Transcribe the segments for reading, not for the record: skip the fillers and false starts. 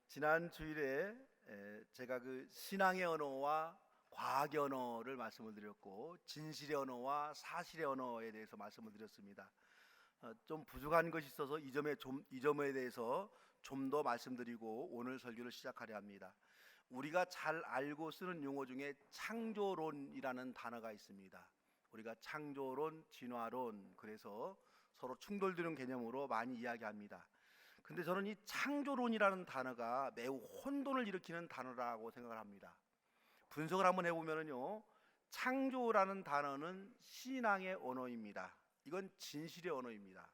지난 주일에 제가 그 신앙의 언어와 과학의 언어를 말씀을 드렸고 진실의 언어와 사실의 언어에 대해서 말씀을 드렸습니다. 좀 부족한 것이 있어서 이 점에 대해서 좀 더 말씀드리고 오늘 설교를 시작하려 합니다. 우리가 잘 알고 쓰는 용어 중에 창조론이라는 단어가 있습니다. 우리가 창조론, 진화론, 그래서 서로 충돌되는 개념으로 많이 이야기합니다. 근데 저는 이 창조론이라는 단어가 매우 혼돈을 일으키는 단어라고 생각을 합니다. 분석을 한번 해보면요, 창조라는 단어는 신앙의 언어입니다. 이건 진실의 언어입니다.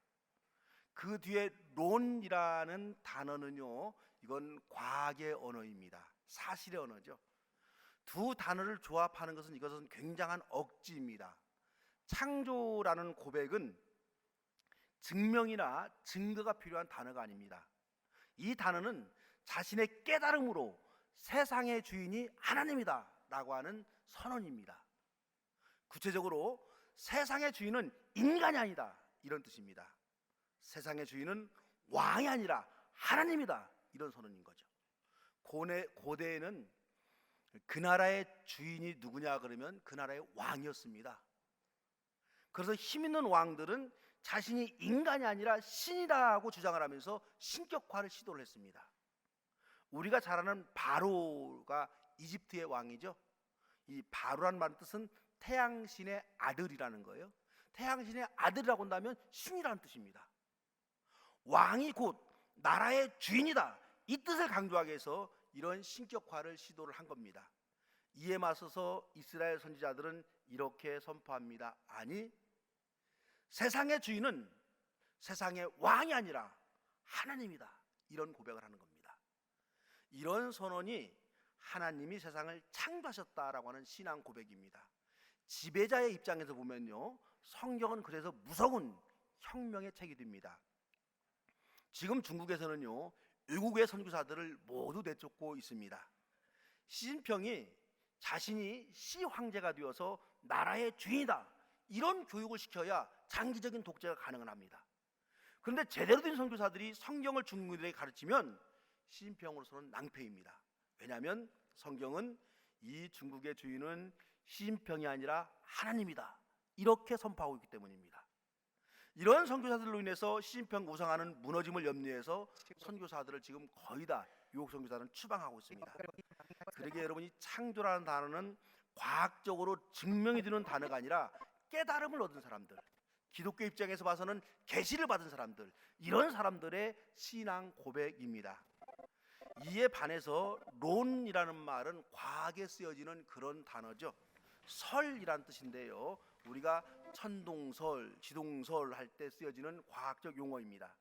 그 뒤에 론이라는 단어는요, 이건 과학의 언어입니다. 사실의 언어죠. 두 단어를 조합하는 이것은 굉장한 억지입니다. 창조라는 고백은 증명이나 증거가 필요한 단어가 아닙니다. 이 단어는 자신의 깨달음으로 세상의 주인이 하나님이다 라고 하는 선언입니다. 구체적으로 세상의 주인은 인간이 아니다 이런 뜻입니다. 세상의 주인은 왕이 아니라 하나님이다 이런 선언인 거죠. 고대에는 그 나라의 주인이 누구냐 그러면 그 나라의 왕이었습니다. 그래서 힘 있는 왕들은 자신이 인간이 아니라 신이라고 주장을 하면서 신격화를 시도를 했습니다. 우리가 잘 아는 바로가 이집트의 왕이죠. 이 바로란 말 뜻은 태양신의 아들이라는 거예요. 태양신의 아들이라고 한다면 신이라는 뜻입니다. 왕이 곧 나라의 주인이다 이 뜻을 강조하기 위해서 이런 신격화를 시도를 한 겁니다. 이에 맞서서 이스라엘 선지자들은 이렇게 선포합니다. 아니, 세상의 주인은 세상의 왕이 아니라 하나님이다 이런 고백을 하는 겁니다. 이런 선언이 하나님이 세상을 창조하셨다라고 하는 신앙 고백입니다. 지배자의 입장에서 보면요, 성경은 그래서 무서운 혁명의 책이 됩니다. 지금 중국에서는요, 외국의 선교사들을 모두 내쫓고 있습니다. 시진핑이 자신이 시황제가 되어서 나라의 주인이다 이런 교육을 시켜야 장기적인 독재가 가능합니다. 그런데 제대로 된 선교사들이 성경을 중국인들에게 가르치면 시진핑으로서는 낭패입니다. 왜냐하면 성경은 이 중국의 주인은 시진핑이 아니라 하나님이다 이렇게 선포하고 있기 때문입니다. 이런 선교사들로 인해서 시진핑 우상화는 무너짐을 염려해서 선교사들을 지금 거의 다 유혹 선교사들은 추방하고 있습니다. 그러기에 여러분, 이 창조라는 단어는 과학적으로 증명이 되는 단어가 아니라 깨달음을 얻은 사람들, 기독교 입장에서 봐서는 계시를 받은 사람들, 이런 사람들의 신앙 고백입니다. 이에 반해서 론이라는 말은 과학에 쓰여지는 그런 단어죠. 설이란 뜻인데요, 우리가 천동설, 지동설 할 때 쓰여지는 과학적 용어입니다.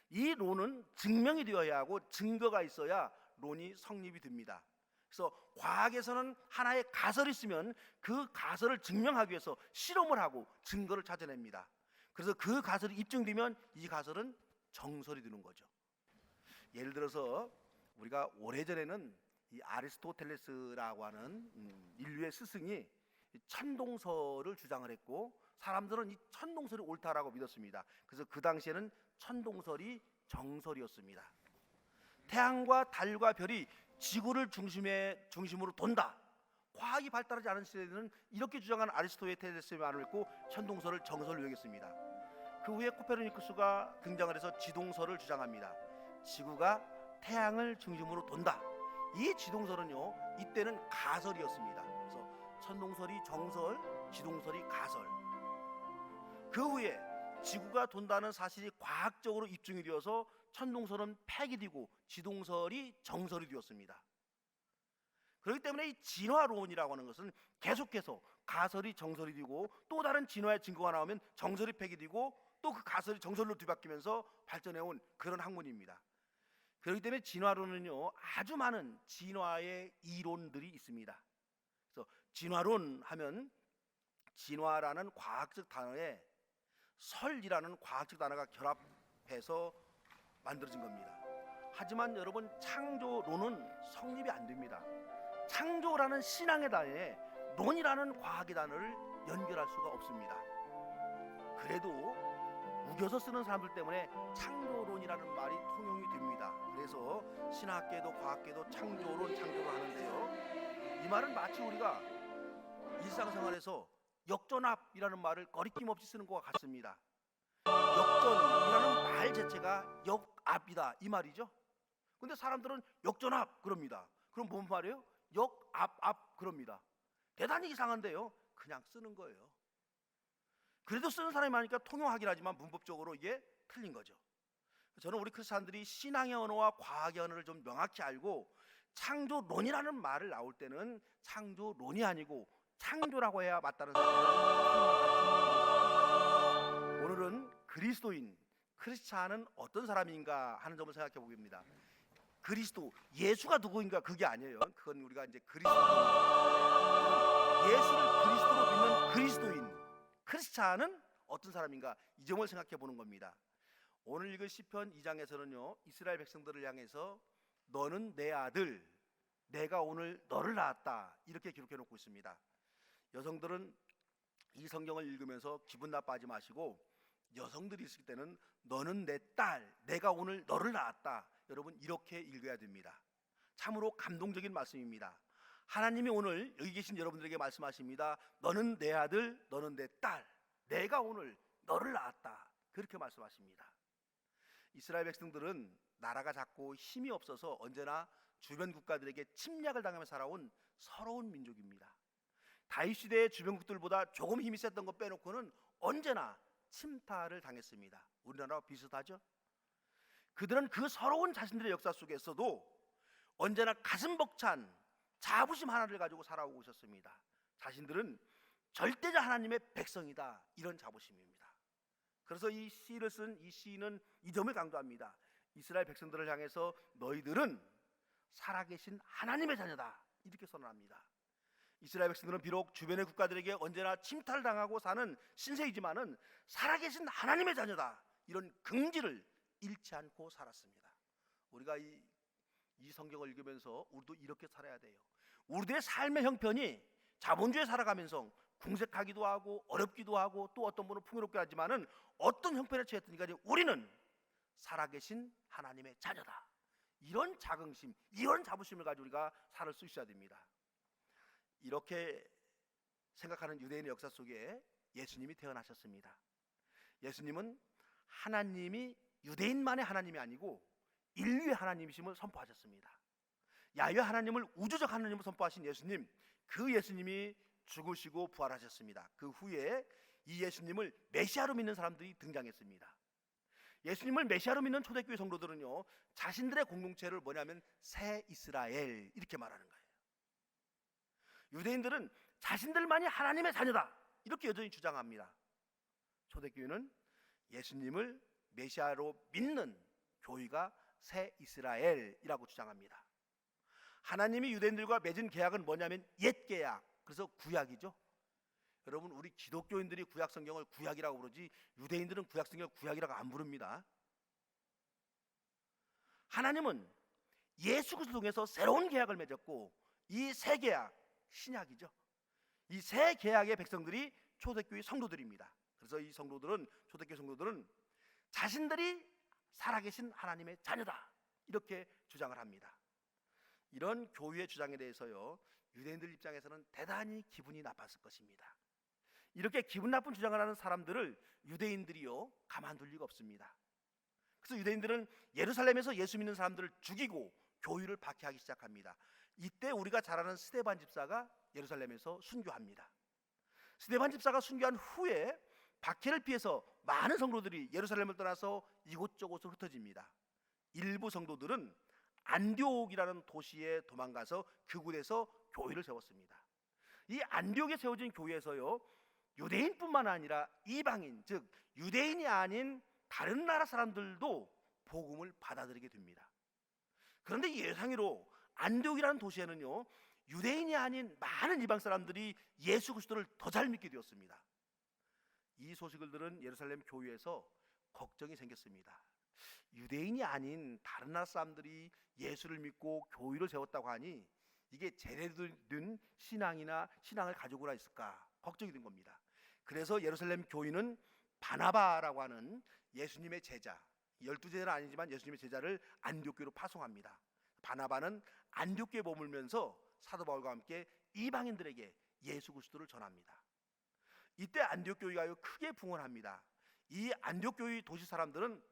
이 론은 증명이 되어야 하고 증거가 있어야 론이 성립이 됩니다. 그래서 과학에서는 하나의 가설이 있으면 그 가설을 증명하기 위해서 실험을 하고 증거를 찾아냅니다. 그래서 그 가설이 입증되면 이 가설은 정설이 되는 거죠. 예를 들어서 우리가 오래전에는 이 아리스토텔레스라고 하는 인류의 스승이 천동설을 주장을 했고 사람들은 이 천동설이 옳다라고 믿었습니다. 그래서 그 당시에는 천동설이 정설이었습니다. 태양과 달과 별이 지구를 중심으로 돈다. 과학이 발달하지 않은 시대에는 이렇게 주장하는 아리스토텔레스의 말을 믿고 천동설을 정설로 여겼습니다. 그 후에 코페르니쿠스가 등장을 해서 지동설을 주장합니다. 지구가 태양을 중심으로 돈다. 이 지동설은요, 이때는 가설이었습니다. 그래서 천동설이 정설, 지동설이 가설. 그 후에 지구가 돈다는 사실이 과학적으로 입증이 되어서 천동설은 폐기되고 지동설이 정설이 되었습니다. 그렇기 때문에 이 진화론이라고 하는 것은 계속해서 가설이 정설이 되고 또 다른 진화의 증거가 나오면 정설이 폐기되고 또 그 가설이 정설로 뒤바뀌면서 발전해온 그런 학문입니다. 그렇기 때문에 진화론은요, 아주 많은 진화의 이론들이 있습니다. 그래서 진화론 하면 진화라는 과학적 단어에 설이라는 과학적 단어가 결합해서 만들어진 겁니다. 하지만 여러분, 창조론은 성립이 안 됩니다. 창조라는 신앙의 단어에 론이라는 과학의 단어를 연결할 수가 없습니다. 그래도 우겨서 쓰는 사람들 때문에 창조론이라는 말이 통용이 됩니다. 그래서 신학계도 과학계도 창조론 하는데요. 이 말은 마치 우리가 일상생활에서 역전압이라는 말을 거리낌 없이 쓰는 것과 같습니다. 역전이라는 말 자체가 역압이다 이 말이죠. 근데 사람들은 역전압 그럽니다. 그럼 뭔 말이에요? 역압 그럽니다. 대단히 이상한데요. 그냥 쓰는 거예요. 그래도 쓰는 사람이 많으니까 통용하긴 하지만 문법적으로 이게 틀린 거죠. 저는 우리 크리스찬들이 신앙의 언어와 과학의 언어를 좀 명확히 알고 창조론이라는 말을 나올 때는 창조론이 아니고 창조라고 해야 맞다는 생각을 오늘은 그리스도인 크리스찬은 어떤 사람인가 하는 점을 생각해 보겠습니다. 그리스도 예수가 누구인가 그게 아니에요. 그건 우리가 이제 예수를 그리스도로 믿는 그리스도인 크리스찬은 어떤 사람인가 이 점을 생각해 보는 겁니다. 오늘 읽은 시편 2장에서는요 이스라엘 백성들을 향해서 너는 내 아들 내가 오늘 너를 낳았다 이렇게 기록해 놓고 있습니다. 여성들은 이 성경을 읽으면서 기분 나빠하지 마시고 여성들이 있을 때는 너는 내 딸 내가 오늘 너를 낳았다 여러분 이렇게 읽어야 됩니다. 참으로 감동적인 말씀입니다. 하나님이 오늘 여기 계신 여러분들에게 말씀하십니다. 너는 내 아들 너는 내 딸 내가 오늘 너를 낳았다 그렇게 말씀하십니다. 이스라엘 백성들은 나라가 작고 힘이 없어서 언제나 주변 국가들에게 침략을 당하며 살아온 서러운 민족입니다. 다윗 시대의 주변국들보다 조금 힘이 셌던 것 빼놓고는 언제나 침탈을 당했습니다. 우리나라와 비슷하죠? 그들은 그 서러운 자신들의 역사 속에서도 언제나 가슴 벅찬 자부심 하나를 가지고 살아오고 있었습니다. 자신들은 절대자 하나님의 백성이다 이런 자부심입니다. 그래서 이 시를 쓴 이 시인은 이 점을 강조합니다. 이스라엘 백성들을 향해서 너희들은 살아계신 하나님의 자녀다 이렇게 선언합니다. 이스라엘 백성들은 비록 주변의 국가들에게 언제나 침탈을 당하고 사는 신세이지만은 살아계신 하나님의 자녀다 이런 긍지를 잃지 않고 살았습니다. 우리가 이 성경을 읽으면서 우리도 이렇게 살아야 돼요. 우리들의 삶의 형편이 자본주의에 살아가면서 궁색하기도 하고 어렵기도 하고 또 어떤 분은 풍요롭게 하지만은 어떤 형편에 처했든가 우리는 살아계신 하나님의 자녀다 이런 자긍심 이런 자부심을 가지고 우리가 살을 수 있어야 됩니다. 이렇게 생각하는 유대인의 역사 속에 예수님이 태어나셨습니다. 예수님은 하나님이 유대인만의 하나님이 아니고 인류의 하나님이심을 선포하셨습니다. 야훼 하나님을 우주적 하나님을 선포하신 예수님, 그 예수님이 죽으시고 부활하셨습니다. 그 후에 이 예수님을 메시아로 믿는 사람들이 등장했습니다. 예수님을 메시아로 믿는 초대교회 성도들은요 자신들의 공동체를 뭐냐면 새 이스라엘 이렇게 말하는 거예요. 유대인들은 자신들만이 하나님의 자녀다 이렇게 여전히 주장합니다. 초대교회는 예수님을 메시아로 믿는 교회가 새 이스라엘이라고 주장합니다. 하나님이 유대인들과 맺은 계약은 뭐냐면 옛 계약, 그래서 구약이죠. 여러분 우리 기독교인들이 구약 성경을 구약이라고 부르지 유대인들은 구약 성경을 구약이라고 안 부릅니다. 하나님은 예수 그리스도 통해서 새로운 계약을 맺었고 이 새 계약 신약이죠. 이 새 계약의 백성들이 초대교회 성도들입니다. 그래서 이 성도들은 초대교회 성도들은 자신들이 살아계신 하나님의 자녀다 이렇게 주장을 합니다. 이런 교회의 주장에 대해서요 유대인들 입장에서는 대단히 기분이 나빴을 것입니다. 이렇게 기분 나쁜 주장을 하는 사람들을 유대인들이요 가만둘 리가 없습니다. 그래서 유대인들은 예루살렘에서 예수 믿는 사람들을 죽이고 교회를 박해하기 시작합니다. 이때 우리가 잘 아는 스데반 집사가 예루살렘에서 순교합니다. 스데반 집사가 순교한 후에 박해를 피해서 많은 성도들이 예루살렘을 떠나서 이곳저곳으로 흩어집니다. 일부 성도들은 안디옥이라는 도시에 도망가서 그곳에서 교회를 세웠습니다. 이 안디옥에 세워진 교회에서요 유대인뿐만 아니라 이방인 즉 유대인이 아닌 다른 나라 사람들도 복음을 받아들이게 됩니다. 그런데 예상외로 안디옥이라는 도시에는요 유대인이 아닌 많은 이방 사람들이 예수 그리스도를 더 잘 믿게 되었습니다. 이 소식을 들은 예루살렘 교회에서 걱정이 생겼습니다. 유대인이 아닌 다른 나라 사람들이 예수를 믿고 교회를 세웠다고 하니 이게 제대로 된 신앙을 가지고나 있을까 걱정이 된 겁니다. 그래서 예루살렘 교회는 바나바라고 하는 예수님의 제자, 12제자는 아니지만 예수님의 제자를 안디옥교로 파송합니다. 바나바는 안디옥교에 머물면서 사도 바울과 함께 이방인들에게 예수 그리스도를 전합니다. 이때 안디옥 교회가 크게 붕원합니다. 이 안디옥 교회 도시 사람들은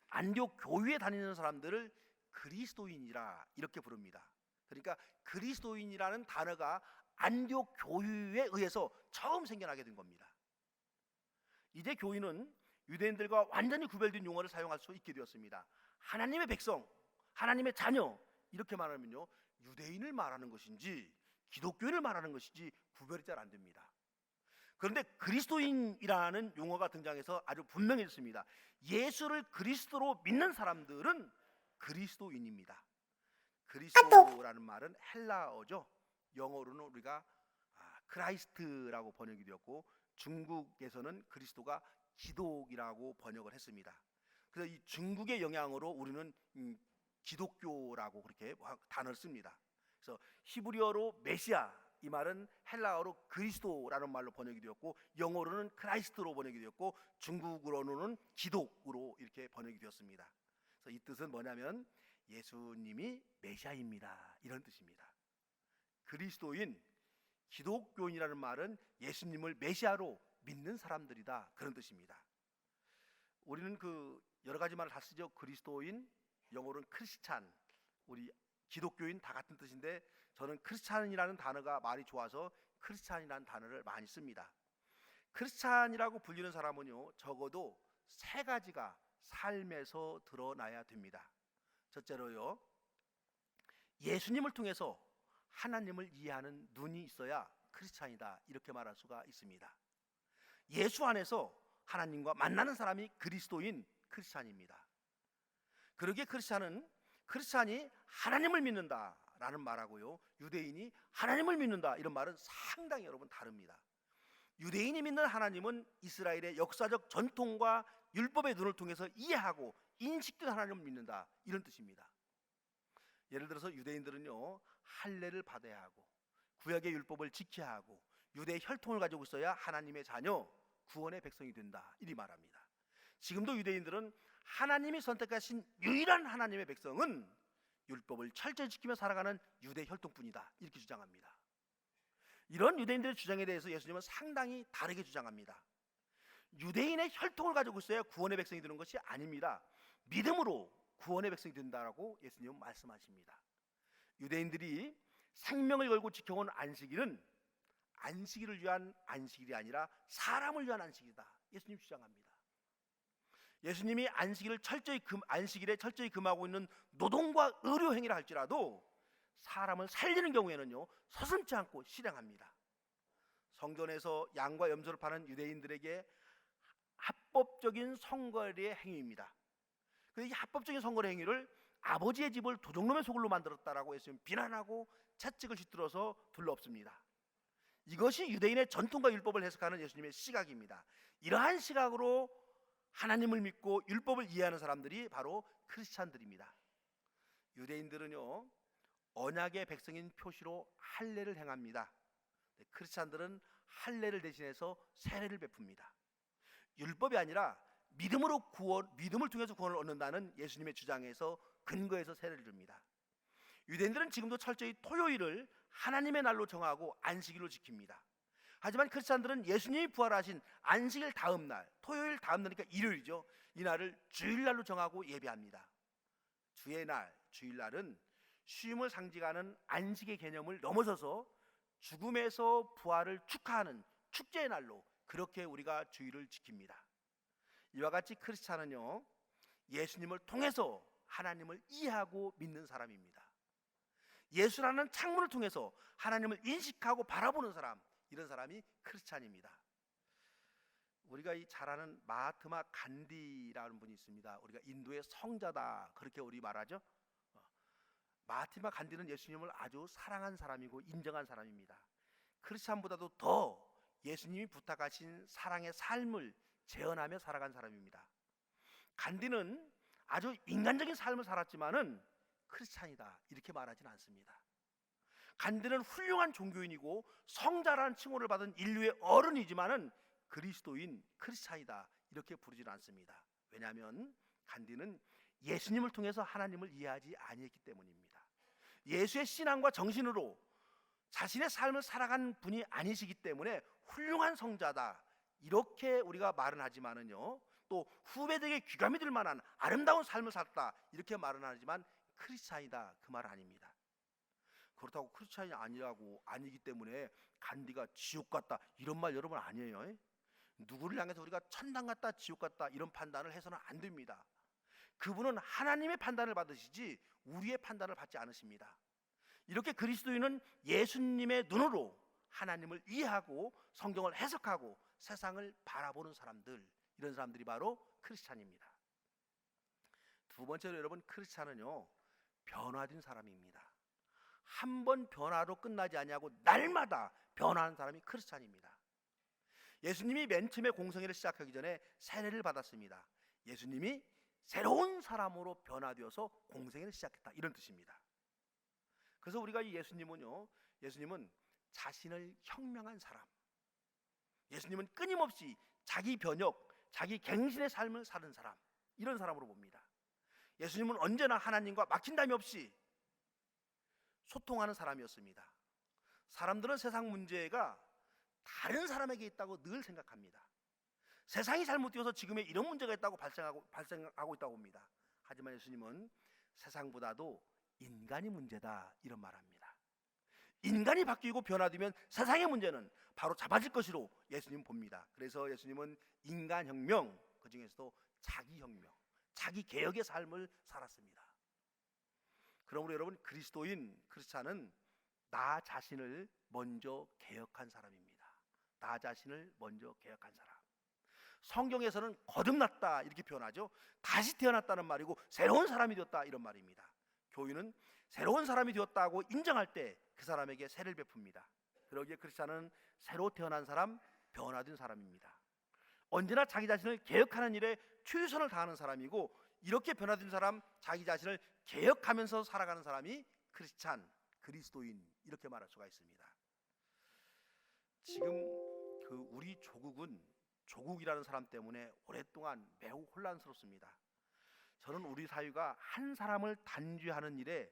안디옥 교회에 다니는 사람들을 그리스도인이라 이렇게 부릅니다. 그러니까 그리스도인이라는 단어가 안디옥 교회에 의해서 처음 생겨나게 된 겁니다. 이제 교인은 유대인들과 완전히 구별된 용어를 사용할 수 있게 되었습니다. 하나님의 백성, 하나님의 자녀 이렇게 말하면요, 유대인을 말하는 것인지 기독교인을 말하는 것인지 구별이 잘 안 됩니다. 그런데 그리스도인이라는 용어가 등장해서 아주 분명해졌습니다. 예수를 그리스도로 믿는 사람들은 그리스도인입니다. 그리스도라는 말은 헬라어죠. 영어로는 우리가 크라이스트라고 번역이 되었고, 중국에서는 그리스도가 기독이라고 번역을 했습니다. 그래서 이 중국의 영향으로 우리는 기독교라고 그렇게 단어를 씁니다. 그래서 히브리어로 메시아, 이 말은 헬라어로 그리스도라는 말로 번역이 되었고, 영어로는 크라이스트로 번역이 되었고, 중국어로는 기독으로 이렇게 번역이 되었습니다. 그래서 이 뜻은 뭐냐면 예수님이 메시아입니다, 이런 뜻입니다. 그리스도인, 기독교인이라는 말은 예수님을 메시아로 믿는 사람들이다, 그런 뜻입니다. 우리는 여러 가지 말을 다 쓰죠. 그리스도인, 영어로는 크리스찬, 우리 기독교인 다 같은 뜻인데 저는 크리스찬이라는 단어가 말이 좋아서 크리스찬이라는 단어를 많이 씁니다. 크리스찬이라고 불리는 사람은요, 적어도 세 가지가 삶에서 드러나야 됩니다. 첫째로요, 예수님을 통해서 하나님을 이해하는 눈이 있어야 크리스찬이다, 이렇게 말할 수가 있습니다. 예수 안에서 하나님과 만나는 사람이 그리스도인 크리스찬입니다. 그러기에 크리스찬이 하나님을 믿는다라는 말하고요, 유대인이 하나님을 믿는다, 이런 말은 상당히 여러분 다릅니다. 유대인이 믿는 하나님은 이스라엘의 역사적 전통과 율법의 눈을 통해서 이해하고 인식된 하나님을 믿는다, 이런 뜻입니다. 예를 들어서 유대인들은요, 할례를 받아야 하고 구약의 율법을 지켜야 하고 유대의 혈통을 가지고 있어야 하나님의 자녀, 구원의 백성이 된다, 이리 말합니다. 지금도 유대인들은 하나님이 선택하신 유일한 하나님의 백성은 율법을 철저히 지키며 살아가는 유대 혈통뿐이다, 이렇게 주장합니다. 이런 유대인들의 주장에 대해서 예수님은 상당히 다르게 주장합니다. 유대인의 혈통을 가지고 있어야 구원의 백성이 되는 것이 아닙니다. 믿음으로 구원의 백성이 된다라고 예수님은 말씀하십니다. 유대인들이 생명을 걸고 지켜온 안식일은 안식일을 위한 안식일이 아니라 사람을 위한 안식이다, 예수님 주장합니다. 예수님이 안식일에 철저히 금하고 있는 노동과 의료 행위를 할지라도 사람을 살리는 경우에는요, 서슴지 않고 실행합니다. 성전에서 양과 염소를 파는 유대인들에게 합법적인 성거리의 행위입니다. 이 합법적인 성거리 행위를 아버지의 집을 도둑놈의 소굴로 만들었다라고 예수님 비난하고 채찍을 휘둘러서 둘러엎습니다. 이것이 유대인의 전통과 율법을 해석하는 예수님의 시각입니다. 이러한 시각으로 하나님을 믿고 율법을 이해하는 사람들이 바로 크리스찬들입니다. 유대인들은요, 언약의 백성인 표시로 할례를 행합니다. 크리스찬들은 할례를 대신해서 세례를 베풉니다. 율법이 아니라 믿음을 통해서 구원을 얻는다는 예수님의 주장에서 근거해서 세례를 줍니다. 유대인들은 지금도 철저히 토요일을 하나님의 날로 정하고 안식일로 지킵니다. 하지만 크리스찬들은 예수님이 부활하신 안식일 다음 날, 토요일 다음 날이니까 일요일이죠, 이 날을 주일날로 정하고 예배합니다. 주의 날, 주일날은 쉼을 상징하는 안식의 개념을 넘어서서 죽음에서 부활을 축하하는 축제의 날로 그렇게 우리가 주일을 지킵니다. 이와 같이 크리스찬은요, 예수님을 통해서 하나님을 이해하고 믿는 사람입니다. 예수라는 창문을 통해서 하나님을 인식하고 바라보는 사람, 이런 사람이 크리스찬입니다. 우리가 잘 아는 마하트마 간디라는 분이 있습니다. 우리가 인도의 성자다, 그렇게 우리 말하죠. 마하트마 간디는 예수님을 아주 사랑한 사람이고 인정한 사람입니다. 크리스찬보다도 더 예수님이 부탁하신 사랑의 삶을 재현하며 살아간 사람입니다. 간디는 아주 인간적인 삶을 살았지만은 크리스찬이다, 이렇게 말하지는 않습니다. 간디는 훌륭한 종교인이고 성자라는 칭호를 받은 인류의 어른이지만은 그리스도인, 크리스찬이다, 이렇게 부르지는 않습니다. 왜냐하면 간디는 예수님을 통해서 하나님을 이해하지 아니했기 때문입니다. 예수의 신앙과 정신으로 자신의 삶을 살아간 분이 아니시기 때문에 훌륭한 성자다 이렇게 우리가 말은 하지만은요, 또 후배들에게 귀감이 될 만한 아름다운 삶을 살았다 이렇게 말은 하지만 크리스찬이다 그 말은 아닙니다. 그렇다고 크리스찬이 아니기 때문에 간디가 지옥 같다 이런 말 여러분 아니에요. 누구를 향해서 우리가 천당 같다 지옥 같다 이런 판단을 해서는 안 됩니다. 그분은 하나님의 판단을 받으시지 우리의 판단을 받지 않으십니다. 이렇게 그리스도인은 예수님의 눈으로 하나님을 이해하고 성경을 해석하고 세상을 바라보는 사람들, 이런 사람들이 바로 크리스찬입니다. 두 번째로 여러분, 크리스찬은요 변화된 사람입니다. 한 번 변화로 끝나지 아니하고 날마다 변화하는 사람이 크리스찬입니다. 예수님이 맨 처음에 공생애를 시작하기 전에 세례를 받았습니다. 예수님이 새로운 사람으로 변화되어서 공생애를 시작했다 이런 뜻입니다. 그래서 우리가 이 예수님은 자신을 혁명한 사람, 예수님은 끊임없이 자기 변혁, 자기 갱신의 삶을 사는 사람, 이런 사람으로 봅니다. 예수님은 언제나 하나님과 막힌담이 없이 소통하는 사람이었습니다. 사람들은 세상 문제가 다른 사람에게 있다고 늘 생각합니다. 세상이 잘못되어서 지금의 이런 문제가 있다고 발생하고 있다고 봅니다. 하지만 예수님은 세상보다도 인간이 문제다 이런 말합니다. 인간이 바뀌고 변화되면 세상의 문제는 바로 잡아질 것으로 예수님은 봅니다. 그래서 예수님은 인간혁명, 그 중에서도 자기혁명, 자기 개혁의 삶을 살았습니다. 그러므로 여러분, 크리스찬은 나 자신을 먼저 개혁한 사람입니다. 나 자신을 먼저 개혁한 사람. 성경에서는 거듭났다 이렇게 표현하죠. 다시 태어났다는 말이고 새로운 사람이 되었다 이런 말입니다. 교회는 새로운 사람이 되었다고 인정할 때 그 사람에게 세를 베풉니다. 그러기에 크리스찬은 새로 태어난 사람, 변화된 사람입니다. 언제나 자기 자신을 개혁하는 일에 최선을 다하는 사람이고, 이렇게 변화된 사람, 자기 자신을 개혁하면서 살아가는 사람이 크리스찬, 그리스도인 이렇게 말할 수가 있습니다. 지금 우리 조국이라는 사람 때문에 오랫동안 매우 혼란스럽습니다. 저는 우리 사회가 한 사람을 단죄하는 일에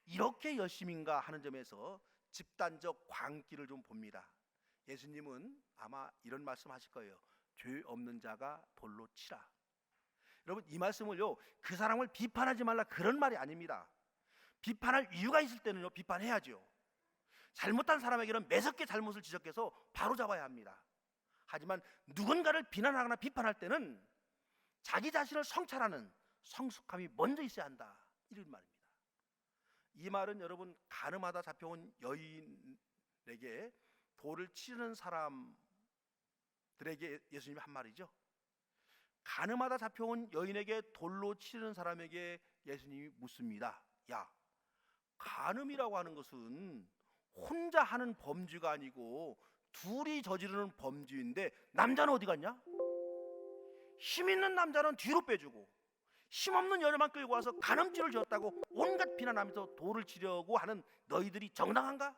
이렇게 열심인가 하는 점에서 집단적 광기를 좀 봅니다. 예수님은 아마 이런 말씀 하실 거예요. 죄 없는 자가 돌로 치라. 여러분, 이 말씀을요 그 사람을 비판하지 말라 그런 말이 아닙니다. 비판할 이유가 있을 때는요 비판해야죠. 잘못한 사람에게는 매섭게 잘못을 지적해서 바로 잡아야 합니다. 하지만 누군가를 비난하거나 비판할 때는 자기 자신을 성찰하는 성숙함이 먼저 있어야 한다 이런 말입니다. 이 말은 여러분, 가늠하다 잡혀온 여인에게 돌을 치르는 사람들에게 예수님이 한 말이죠. 가늠하다 잡혀온 여인에게 돌로 치르는 사람에게 예수님이 묻습니다. 야, 간음이라고 하는 것은 혼자 하는 범죄가 아니고 둘이 저지르는 범죄인데 남자는 어디 갔냐? 힘 있는 남자는 뒤로 빼주고 힘없는 여자만 끌고 와서 간음죄를 지었다고 온갖 비난하면서 돌을 치려고 하는 너희들이 정당한가?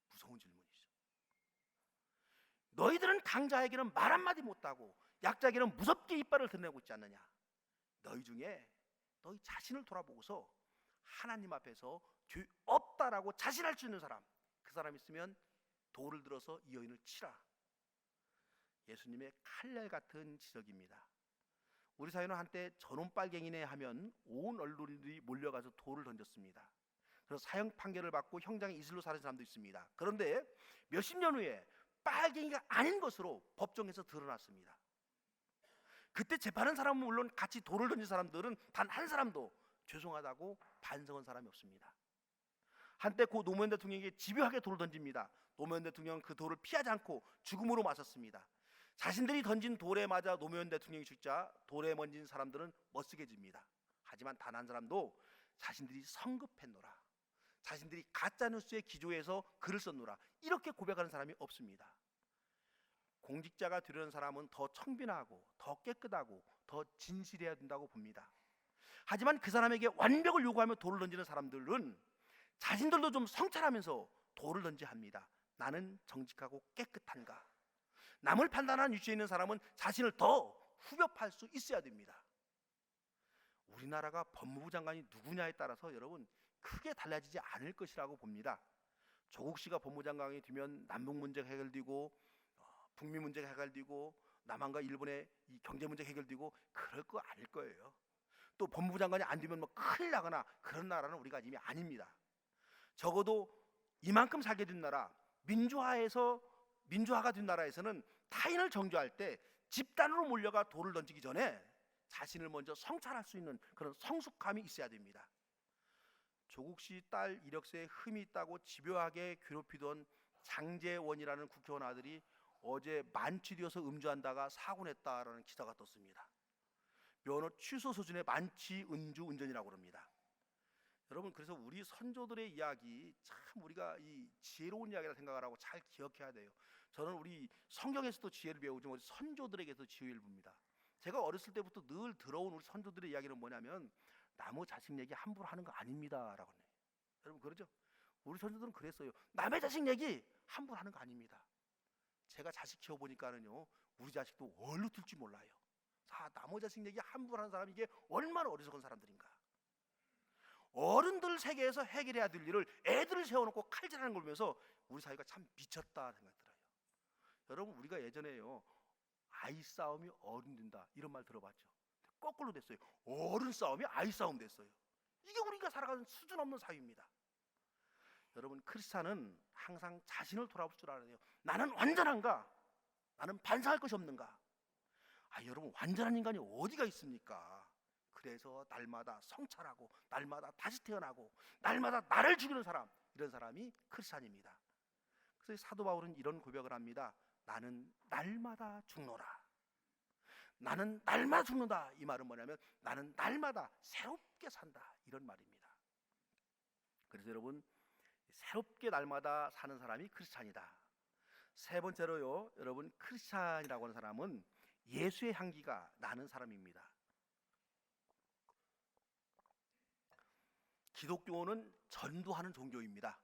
무서운 질문이죠. 너희들은 강자에게는 말 한마디 못하고 약자에게는 무섭게 이빨을 드러내고 있지 않느냐? 너희 중에 너희 자신을 돌아보고서 하나님 앞에서 죄 없다라고 자신할 수 있는 사람, 그 사람 있으면 돌을 들어서 이 여인을 치라. 예수님의 칼날 같은 지적입니다. 우리 사회는 한때 저놈 빨갱이네 하면 온 언론들이 몰려가서 돌을 던졌습니다. 그래서 사형 판결을 받고 형장에 이슬로 사는 사람도 있습니다. 그런데 몇십 년 후에 빨갱이가 아닌 것으로 법정에서 드러났습니다. 그때 재판한 사람은 물론 같이 돌을 던진 사람들은 단 한 사람도 죄송하다고 반성한 사람이 없습니다. 한때 고 노무현 대통령에게 집요하게 돌을 던집니다. 노무현 대통령은 그 돌을 피하지 않고 죽음으로 맞섰습니다. 자신들이 던진 돌에 맞아 노무현 대통령이 죽자 돌에 먼진 사람들은 멋쓰게집니다. 하지만 단 한 사람도 자신들이 성급했노라, 자신들이 가짜뉴스에 기조해서 글을 썼노라 이렇게 고백하는 사람이 없습니다. 공직자가 되려는 사람은 더 청빈하고 더 깨끗하고 더 진실해야 된다고 봅니다. 하지만 그 사람에게 완벽을 요구하며 돌을 던지는 사람들은 자신들도 좀 성찰하면서 돌을 던져야 합니다. 나는 정직하고 깨끗한가? 남을 판단하는 위치에 있는 사람은 자신을 더 후벼 팔 수 있어야 됩니다. 우리나라가 법무부 장관이 누구냐에 따라서 여러분 크게 달라지지 않을 것이라고 봅니다. 조국 씨가 법무부 장관이 되면 남북 문제가 해결되고 북미 문제가 해결되고 남한과 일본의 이 경제 문제가 해결되고 그럴 거 아닐 거예요. 또 법무부 장관이 안 되면 뭐 큰일 나거나 그런 나라는 우리가 이미 아닙니다. 적어도 이만큼 살게 된 나라, 민주화가 된 나라에서는 타인을 정죄할 때 집단으로 몰려가 돌을 던지기 전에 자신을 먼저 성찰할 수 있는 그런 성숙함이 있어야 됩니다. 조국 씨 딸 이력서에 흠이 있다고 집요하게 괴롭히던 장제원이라는 국회의원 아들이 어제 만취되어서 음주한다가 사고 냈다라는 기사가 떴습니다. 면허 취소 수준의 만취 음주 운전이라고 합니다. 여러분, 그래서 우리 선조들의 이야기 참 우리가 이 지혜로운 이야기라 생각을 하고 잘 기억해야 돼요. 저는 우리 성경에서도 지혜를 배우지만 우리 선조들에게서 지혜를 봅니다. 제가 어렸을 때부터 늘 들어온 우리 선조들의 이야기는 뭐냐면 남의 자식 얘기 함부로 하는 거 아닙니다 라고 해요. 여러분 그러죠? 우리 선조들은 그랬어요. 남의 자식 얘기 함부로 하는 거 아닙니다. 제가 자식 키워보니까는요, 우리 자식도 얼로 튈 줄 몰라요. 남의 자식 얘기 함부로 하는 사람이 이게 얼마나 어리석은 사람들인가. 어른들 세계에서 해결해야 될 일을 애들을 세워놓고 칼질하는 걸 보면서 우리 사회가 참 미쳤다 생각 들어요. 여러분, 우리가 예전에요, 아이 싸움이 어른 된다 이런 말 들어봤죠? 거꾸로 됐어요. 어른 싸움이 아이 싸움 됐어요. 이게 우리가 살아가는 수준 없는 사회입니다. 여러분, 크리스찬은 항상 자신을 돌아볼 줄 알아야 돼요. 나는 완전한가? 나는 반성할 것이 없는가? 여러분, 완전한 인간이 어디가 있습니까? 그래서 날마다 성찰하고 날마다 다시 태어나고 날마다 나를 죽이는 사람, 이런 사람이 크리스찬입니다. 그래서 사도 바울은 이런 고백을 합니다. 나는 날마다 죽노라. 나는 날마다 죽는다. 이 말은 뭐냐면 나는 날마다 새롭게 산다, 이런 말입니다. 그래서 여러분, 새롭게 날마다 사는 사람이 크리스찬이다. 세 번째로요, 여러분, 크리스찬이라고 하는 사람은 예수의 향기가 나는 사람입니다. 기독교는 전도하는 종교입니다.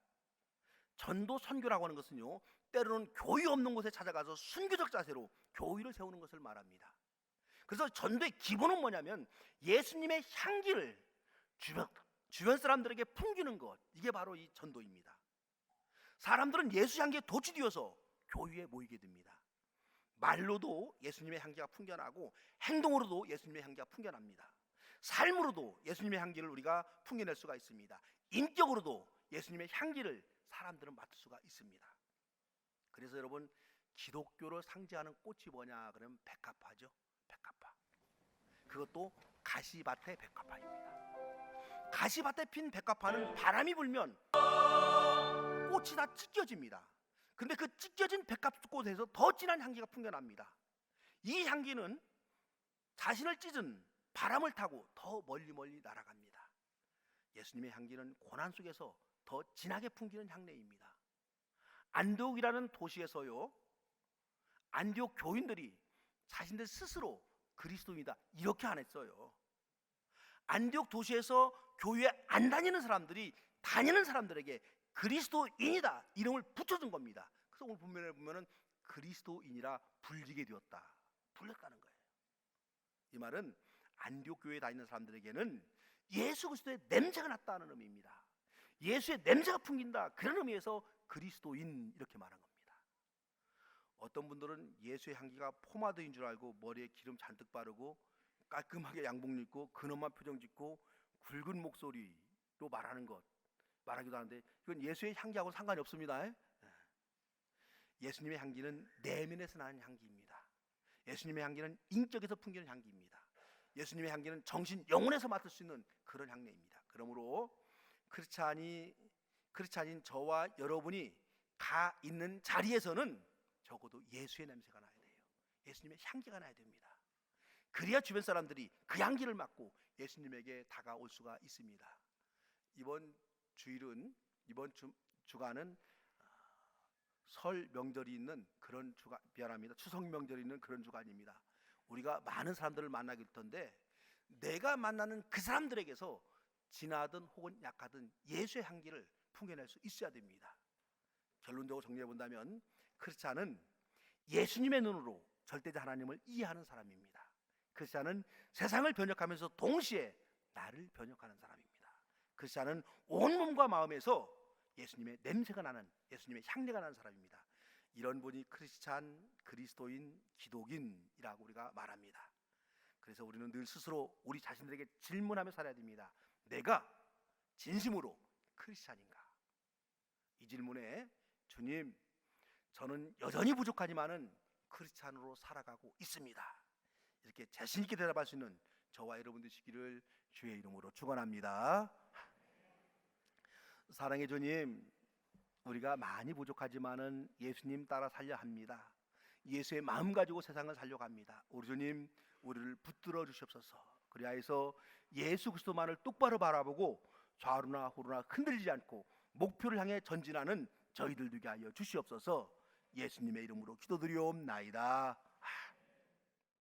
전도 선교라고 하는 것은요, 때로는 교회 없는 곳에 찾아가서 순교적 자세로 교회를 세우는 것을 말합니다. 그래서 전도의 기본은 뭐냐면 예수님의 향기를 주변 사람들에게 풍기는 것, 이게 바로 이 전도입니다. 사람들은 예수 향기에 도취되어서 교회에 모이게 됩니다. 말로도 예수님의 향기가 풍겨나고 행동으로도 예수님의 향기가 풍겨납니다. 삶으로도 예수님의 향기를 우리가 풍겨낼 수가 있습니다. 인격으로도 예수님의 향기를 사람들은 맡을 수가 있습니다. 그래서 여러분, 기독교를 상징하는 꽃이 뭐냐 그러면 백합화죠. 백합화. 그것도 가시밭의 백합화입니다. 가시밭에 핀 백합화는 바람이 불면 꽃이 다 찢겨집니다. 근데 그 찢겨진 백합꽃에서 더 진한 향기가 풍겨납니다. 이 향기는 자신을 찢은 바람을 타고 더 멀리 날아갑니다. 예수님의 향기는 고난 속에서 더 진하게 풍기는 향내입니다. 안디옥이라는 도시에서요, 안디옥 교인들이 자신들 스스로 그리스도인이다 이렇게 안 했어요. 안디옥 도시에서 교회에 안 다니는 사람들이 다니는 사람들에게 그리스도인이다 이름을 붙여준 겁니다. 그래서 오늘 본문에 보면은 그리스도인이라 불리게 되었다, 불렸다는 거예요. 이 말은 안디옥 교회에 다니는 사람들에게는 예수 그리스도의 냄새가 났다는 의미입니다. 예수의 냄새가 풍긴다, 그런 의미에서 그리스도인 이렇게 말한 겁니다. 어떤 분들은 예수의 향기가 포마드인 줄 알고 머리에 기름 잔뜩 바르고 깔끔하게 양복 입고 근엄한 표정 짓고 굵은 목소리로 말하기도 하는데 이건 예수의 향기하고 상관이 없습니다. 예수님의 향기는 내면에서 나는 향기입니다. 예수님의 향기는 인격에서 풍기는 향기입니다. 예수님의 향기는 정신 영혼에서 맡을 수 있는 그런 향내입니다. 그러므로 크리스찬인 저와 여러분이 가 있는 자리에서는 적어도 예수의 냄새가 나야 돼요. 예수님의 향기가 나야 됩니다. 그래야 주변 사람들이 그 향기를 맡고 예수님에게 다가올 수가 있습니다. 이번 주간은 설 명절이 있는 그런 주간, 미안합니다. 추석 명절이 있는 그런 주간입니다. 우리가 많은 사람들을 만나게 될 텐데 내가 만나는 그 사람들에게서 진하든 혹은 약하든 예수의 향기를 풍겨낼 수 있어야 됩니다. 결론적으로 정리해 본다면 크리스찬은 예수님의 눈으로 절대자 하나님을 이해하는 사람입니다. 크리스찬은 세상을 변혁하면서 동시에 나를 변혁하는 사람입니다. 크리스찬은 온 몸과 마음에서 예수님의 냄새가 나는, 예수님의 향내가 나는 사람입니다. 이런 분이 크리스찬, 그리스도인, 기독인이라고 우리가 말합니다. 그래서 우리는 늘 스스로 우리 자신들에게 질문하며 살아야 됩니다. 내가 진심으로 크리스찬인가? 이 질문에 주님, 저는 여전히 부족하지만은 크리스찬으로 살아가고 있습니다. 이렇게 자신 있게 대답할 수 있는 저와 여러분 되시기를 주의 이름으로 축원합니다. 사랑의 주님, 우리가 많이 부족하지만은 예수님 따라 살려 합니다. 예수의 마음 가지고 세상을 살려갑니다. 우리 주님, 우리를 붙들어 주시옵소서. 그리하여서 예수 그리스도만을 똑바로 바라보고 좌우나 우로나 흔들리지 않고 목표를 향해 전진하는 저희들 되게 하여 주시옵소서. 예수님의 이름으로 기도드리옵나이다.